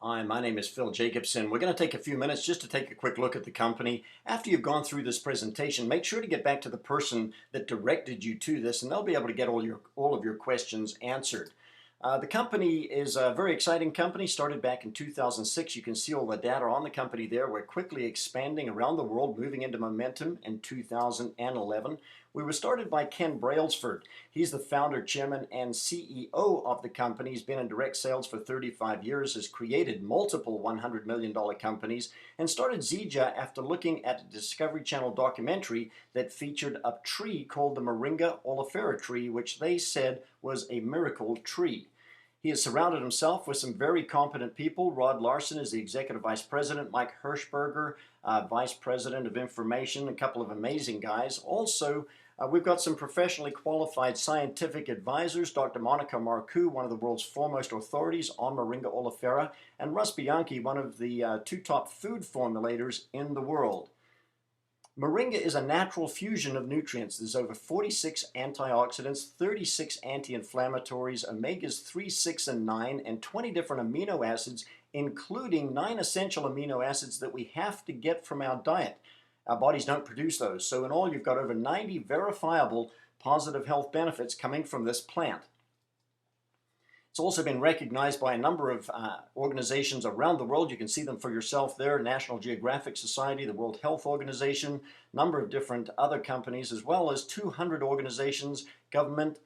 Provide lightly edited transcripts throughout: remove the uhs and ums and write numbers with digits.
Hi, my name is Phil Jacobson. We're going to take a few minutes just to take a quick look at the company. After you've gone through this presentation, make sure to get back to the person that directed you to this, and they'll be able to get all of your questions answered. The company is a very exciting company, started back in 2006. You can see all the data on the company there. We're quickly expanding around the world, moving into momentum in 2011. We were started by Ken Brailsford. He's the founder, chairman, and CEO of the company. He's been in direct sales for 35 years, has created multiple $100 million companies, and started Zija after looking at a Discovery Channel documentary that featured a tree called the Moringa oleifera tree, which they said was a miracle tree. He has surrounded himself with some very competent people. Rod Larson is the executive vice president, Mike Hirschberger, vice president of information, a couple of amazing guys. Also, we've got some professionally qualified scientific advisors, Dr. Monica Marcoux, one of the world's foremost authorities on Moringa oleifera, and Russ Bianchi, one of the two top food formulators in the world. Moringa is a natural fusion of nutrients. There's over 46 antioxidants, 36 anti-inflammatories, omegas 3, 6, and 9, and 20 different amino acids, including 9 essential amino acids that we have to get from our diet. Our bodies don't produce those. So in all, you've got over 90 verifiable positive health benefits coming from this plant. It's also been recognized by a number of organizations around the world. You can see them for yourself there. National Geographic Society, the World Health Organization, a number of different other companies, as well as 200 organizations, government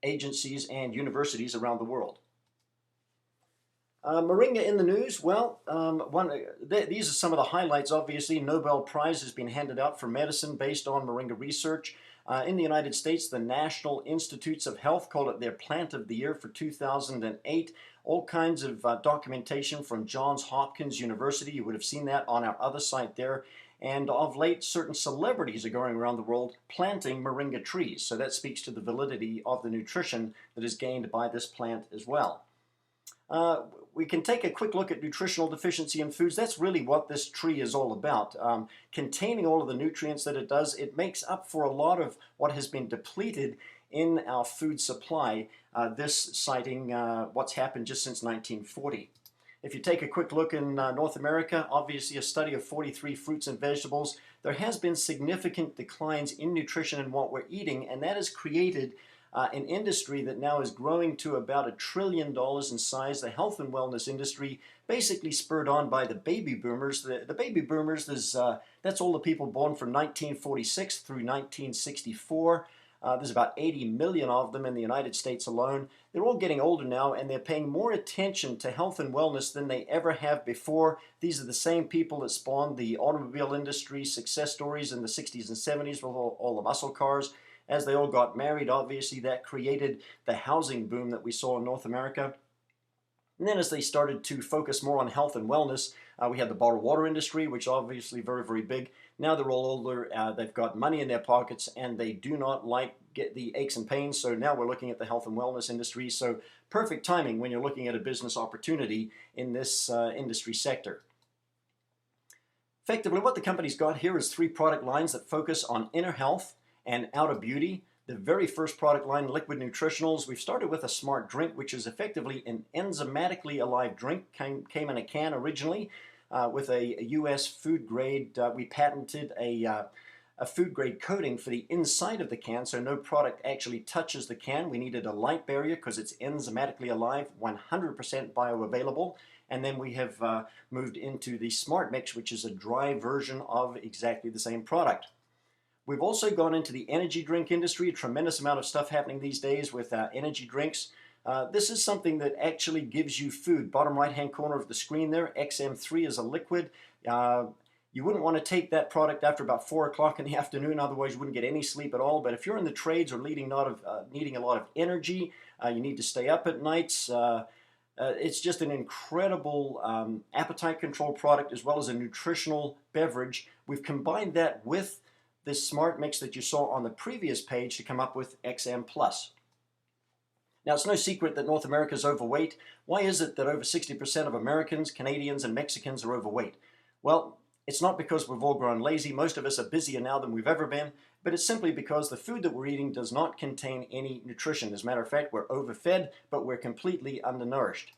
agencies, and universities around the world. Moringa in the news, well, these are some of the highlights. Obviously, Nobel Prize has been handed out for medicine based on Moringa research. In the United States, the National Institutes of Health called it their Plant of the Year for 2008. All kinds of documentation from Johns Hopkins University. You would have seen that on our other site there. And of late, certain celebrities are going around the world planting Moringa trees. So that speaks to the validity of the nutrition that is gained by this plant as well. We can take a quick look at nutritional deficiency in foods. That's really what this tree is all about. Containing all of the nutrients that it does, it makes up for a lot of what has been depleted in our food supply, this citing what's happened just since 1940. If you take a quick look in North America, obviously a study of 43 fruits and vegetables, there has been significant declines in nutrition in what we're eating, and that has created an industry that now is growing to about $1 trillion in size, the health and wellness industry, basically spurred on by the baby boomers. The baby boomers, that's all the people born from 1946 through 1964. There's about 80 million of them in the United States alone. They're all getting older now, and they're paying more attention to health and wellness than they ever have before. These are the same people that spawned the automobile industry success stories in the 60s and 70s with all the muscle cars. As they all got married, obviously that created the housing boom that we saw in North America. And then as they started to focus more on health and wellness, we had the bottled water industry, which obviously very, very big. Now they're all older, they've got money in their pockets, and they do not get the aches and pains. So now we're looking at the health and wellness industry. So perfect timing when you're looking at a business opportunity in this industry sector. Effectively, what the company's got here is 3 product lines that focus on inner health and outer beauty. The very first product line, liquid nutritionals, we've started with a smart drink, which is effectively an enzymatically alive drink. Came in a can originally with a US food grade. We patented a food grade coating for the inside of the can, so no product actually touches the can. We needed a light barrier because it's enzymatically alive, 100% bioavailable. And then we have moved into the Smart Mix, which is a dry version of exactly the same product. We've also gone into the energy drink industry, a tremendous amount of stuff happening these days with energy drinks. This is something that actually gives you food. Bottom right-hand corner of the screen there, XM3 is a liquid. You wouldn't want to take that product after about 4 o'clock in the afternoon, otherwise you wouldn't get any sleep at all. But if you're in the trades or needing a lot of energy, you need to stay up at nights. It's just an incredible appetite control product as well as a nutritional beverage. We've combined that with this Smart Mix that you saw on the previous page to come up with XM+. Now, it's no secret that North America is overweight. Why is it that over 60% of Americans, Canadians, and Mexicans are overweight? Well, it's not because we've all grown lazy. Most of us are busier now than we've ever been, but it's simply because the food that we're eating does not contain any nutrition. As a matter of fact, we're overfed, but we're completely undernourished.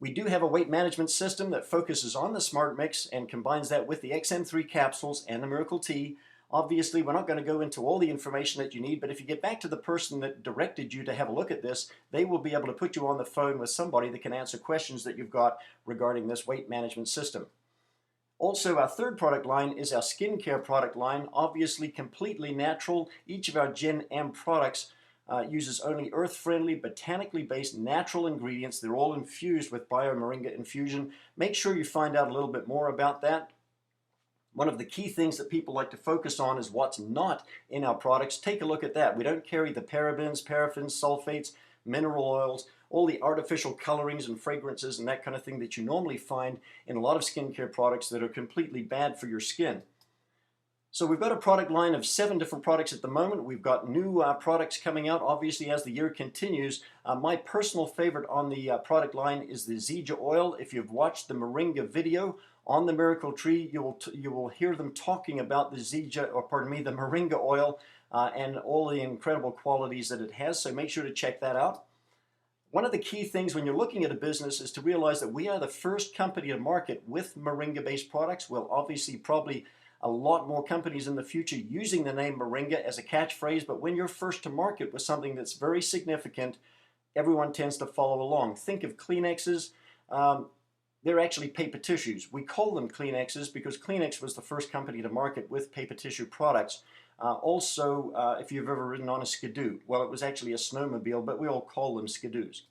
We do have a weight management system that focuses on the Smart Mix and combines that with the XM3 capsules and the Miracle Tea. Obviously, we're not going to go into all the information that you need, but if you get back to the person that directed you to have a look at this, they will be able to put you on the phone with somebody that can answer questions that you've got regarding this weight management system. Also, our third product line is our skincare product line, obviously completely natural. Each of our Gen M products uses only earth-friendly, botanically based natural ingredients. They're all infused with bio-moringa infusion. Make sure you find out a little bit more about that. One of the key things that people like to focus on is what's not in our products. Take a look at that. We don't carry the parabens, paraffins, sulfates, mineral oils, all the artificial colorings and fragrances and that kind of thing that you normally find in a lot of skincare products that are completely bad for your skin. So we've got a product line of 7 different products at the moment. We've got new products coming out, obviously, as the year continues. My personal favorite on the product line is the Zija oil. If you've watched the Moringa video on the Miracle Tree, you will hear them talking about the the Moringa oil and all the incredible qualities that it has. So make sure to check that out. One of the key things when you're looking at a business is to realize that we are the first company to market with Moringa-based products. We'll obviously probably a lot more companies in the future using the name Moringa as a catchphrase, but when you're first to market with something that's very significant, everyone tends to follow along. Think of Kleenexes. They're actually paper tissues. We call them Kleenexes because Kleenex was the first company to market with paper tissue products. Also, if you've ever ridden on a skidoo, well, it was actually a snowmobile, but we all call them skidoos.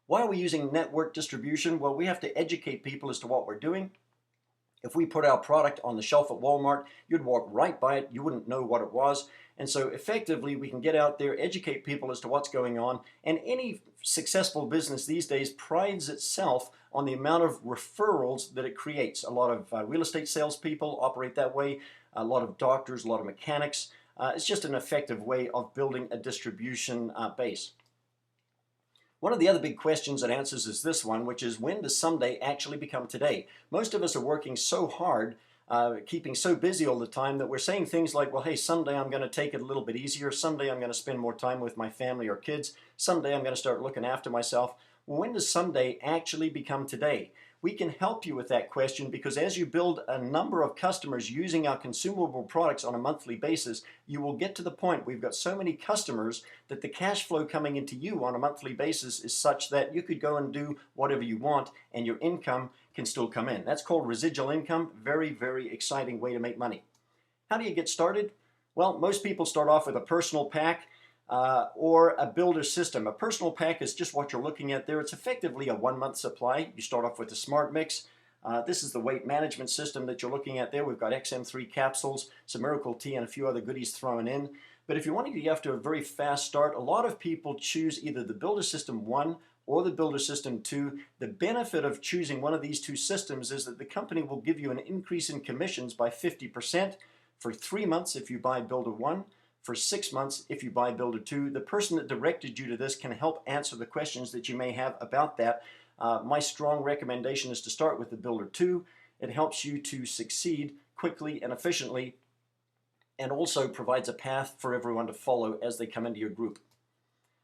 Why are we using network distribution? Well, we have to educate people as to what we're doing. If we put our product on the shelf at Walmart, you'd walk right by it, you wouldn't know what it was. And so effectively, we can get out there, educate people as to what's going on. And any successful business these days prides itself on the amount of referrals that it creates. A lot of real estate salespeople operate that way, a lot of doctors, a lot of mechanics. It's just an effective way of building a distribution base. One of the other big questions and answers is this one, which is when does someday actually become today? Most of us are working so hard, keeping so busy all the time that we're saying things like, well, hey, someday I'm going to take it a little bit easier. Someday I'm going to spend more time with my family or kids. Someday I'm going to start looking after myself. Well, when does someday actually become today? We can help you with that question because as you build a number of customers using our consumable products on a monthly basis, you will get to the point we've got so many customers that the cash flow coming into you on a monthly basis is such that you could go and do whatever you want and your income can still come in. That's called residual income. Very, very exciting way to make money. How do you get started? Well, most people start off with a personal pack. Or a builder system. A personal pack is just what you're looking at there. It's effectively a 1-month supply. You start off with the Smart Mix. This is the weight management system that you're looking at there. We've got XM3 capsules, some Miracle Tea, and a few other goodies thrown in. But if you want to get after a very fast start, a lot of people choose either the Builder System 1 or the Builder System 2. The benefit of choosing one of these two systems is that the company will give you an increase in commissions by 50% for 3 months if you buy Builder 1. For 6 months if you buy Builder 2. The person that directed you to this can help answer the questions that you may have about that. My strong recommendation is to start with the Builder 2. It helps you to succeed quickly and efficiently and also provides a path for everyone to follow as they come into your group.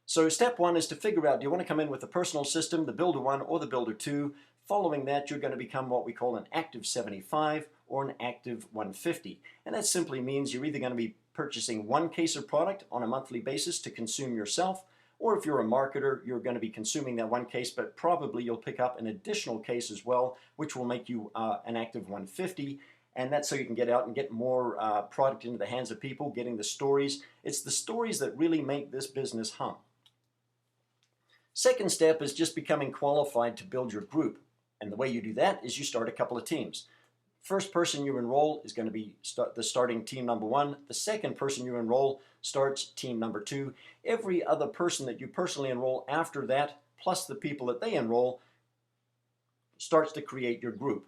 So step 1 is to figure out, do you want to come in with the personal system, the Builder 1 or the Builder 2? Following that, you're going to become what we call an active 75 or an active 150. And that simply means you're either going to be purchasing 1 case of product on a monthly basis to consume yourself, or if you're a marketer, you're going to be consuming that 1 case, but probably you'll pick up an additional case as well, which will make you an active 150. And that's so you can get out and get more product into the hands of people, getting the stories. It's the stories that really make this business hum. Second step is just becoming qualified to build your group. And the way you do that is you start a couple of teams. First person you enroll is going to be the starting team number 1. The second person you enroll starts team number 2. Every other person that you personally enroll after that, plus the people that they enroll, starts to create your group.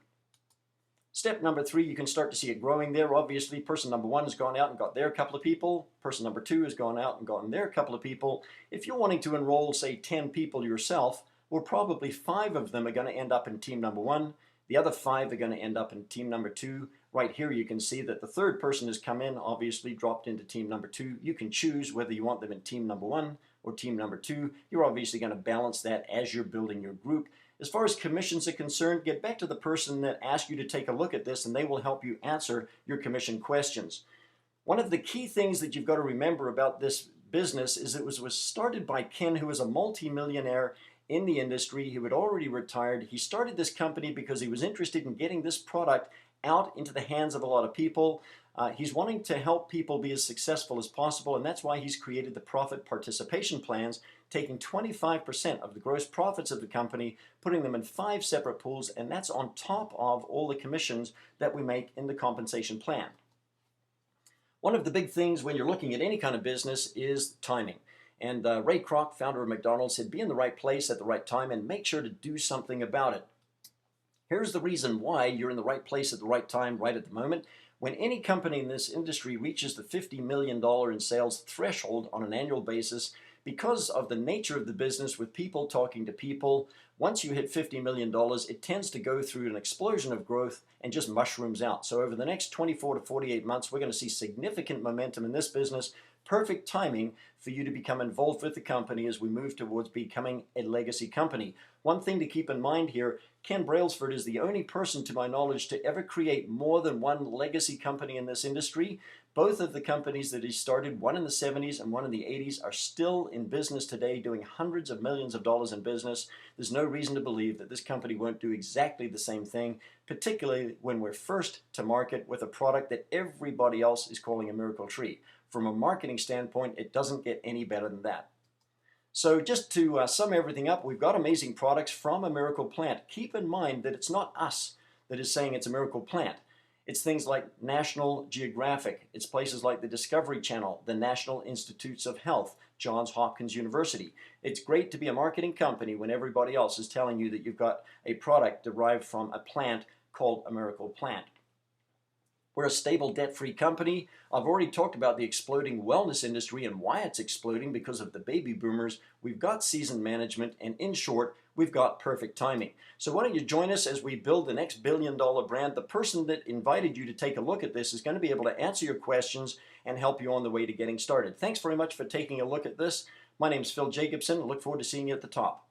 Step number 3, you can start to see it growing there. Obviously, person number 1 has gone out and got their couple of people. Person number 2 has gone out and gotten their couple of people. If you're wanting to enroll, say, 10 people yourself, well, probably 5 of them are going to end up in team number 1. The other 5 are going to end up in team number 2. Right here you can see that the third person has come in, obviously dropped into team number 2. You can choose whether you want them in team number 1 or team number 2. You're obviously going to balance that as you're building your group. As far as commissions are concerned, get back to the person that asked you to take a look at this, and they will help you answer your commission questions. One of the key things that you've got to remember about this business is it was started by Ken, who was a multimillionaire in the industry. He had already retired. He started this company because he was interested in getting this product out into the hands of a lot of people. He's wanting to help people be as successful as possible, and that's why he's created the profit participation plans, taking 25% of the gross profits of the company, putting them in 5 separate pools, and that's on top of all the commissions that we make in the compensation plan. One of the big things when you're looking at any kind of business is timing. And Ray Kroc, founder of McDonald's, said be in the right place at the right time and make sure to do something about it. Here's the reason why you're in the right place at the right time right at the moment. When any company in this industry reaches the $50 million in sales threshold on an annual basis, because of the nature of the business with people talking to people, once you hit $50 million, it tends to go through an explosion of growth and just mushrooms out. So over the next 24 to 48 months, we're going to see significant momentum in this business. Perfect timing for you to become involved with the company as we move towards becoming a legacy company. One thing to keep in mind here, Ken Brailsford is the only person to my knowledge to ever create more than one legacy company in this industry. Both of the companies that he started, one in the 70s and one in the 80s, are still in business today, doing hundreds of millions of dollars in business. There's no reason to believe that this company won't do exactly the same thing, particularly when we're first to market with a product that everybody else is calling a miracle tree. From a marketing standpoint, it doesn't get any better than that. So just to sum everything up, we've got amazing products from a miracle plant. Keep in mind that it's not us that is saying it's a miracle plant. It's things like National Geographic. It's places like the Discovery Channel, the National Institutes of Health, Johns Hopkins University. It's great to be a marketing company when everybody else is telling you that you've got a product derived from a plant called a miracle plant. We're a stable, debt-free company. I've already talked about the exploding wellness industry and why it's exploding because of the baby boomers. We've got seasoned management, and in short, we've got perfect timing. So why don't you join us as we build the next billion-dollar brand? The person that invited you to take a look at this is going to be able to answer your questions and help you on the way to getting started. Thanks very much for taking a look at this. My name's Phil Jacobson. I look forward to seeing you at the top.